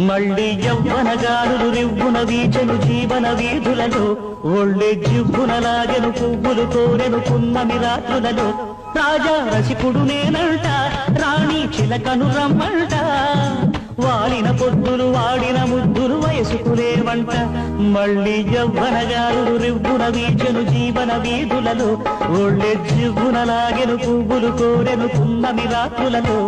మళ్ళీ యవ్వనగారులు రివ్వున వీచను జీవన వీధులలో ఒళ్ళే జివ్వునలాగెను పువ్వులు కోరెను పున్నమి రాత్రులలో రాజా రసికుడు నేనంట రాణి చిలకను రమ్మంట వాడిన పొద్దులు వాడిన ముద్దులు వయసుకులేవంట మళ్ళీ యవ్వనగారులు రివ్వున వీచను జీవన వీధులలో ఒళ్ళే జివ్వునలాగెను పువ్వులు కోరెను పున్నమి రాత్రులలో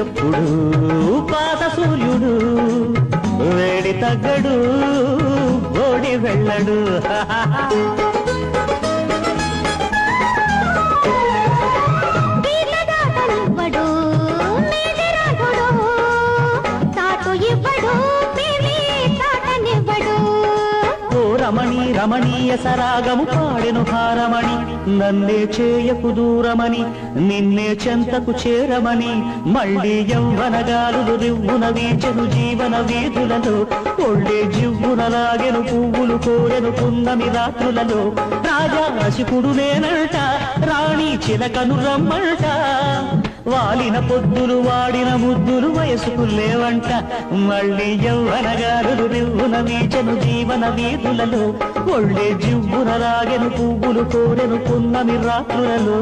ఎప్పుడు పాత సూర్యుడు వేడి తగ్గడు ఓడి వెళ్ళడు రమణి రమణీయ సరాగము పాడెను హారమణి నన్నే చేయకు దూరమని నిన్నే చెంతకు చేరమని మళ్ళీ యవ్వనగాలులు రివ్వున వీచెను జీవన వీధులలో ఒళ్ళే జివ్వునలాగెను పువ్వులు కోరెను పున్నమి రాత్రులలో రాజా రసికుడు నేనంట రాణి చిలకను రమ్మంట వాలిన పొద్దులు వాడిన ముద్దులు వయసుకు లేవంట మళ్ళీ యవ్వనగారులు రివ్వున వీచెను జీవన వీధులలో ఒళ్ళే జివ్వునలాగెను పువ్వులు కోరెను పున్నమి రాత్రులలో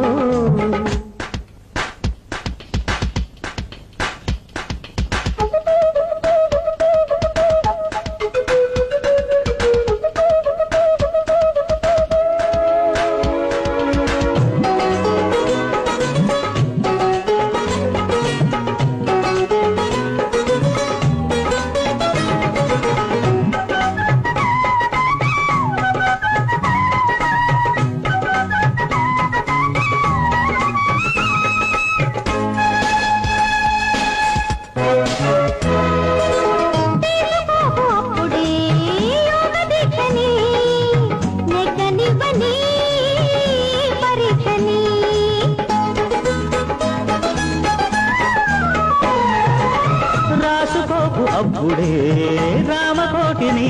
రాసుకోకు అప్పుడే రామకోటిని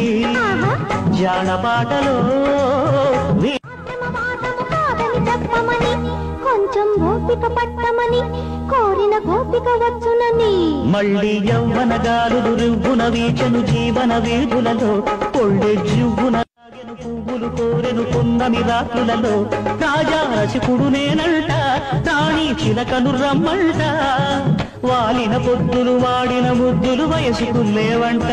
జానపాటలో కొంచెం గోపిక పట్టమని కోరిన గోపిక వచ్చునని మళ్ళీ యవ్వనగాలులు రివ్వున వీచెను జీవన వీధులలో కొళ్ళె జివ్వున పువ్వులు కోరెను పున్నమి రాత్రులలో రాజా రసికుడు నేనంట రాణి చిలకను రమ్మంట వాలిన పొద్దులు వాడిన ముద్దులు వయసుకు లేవంట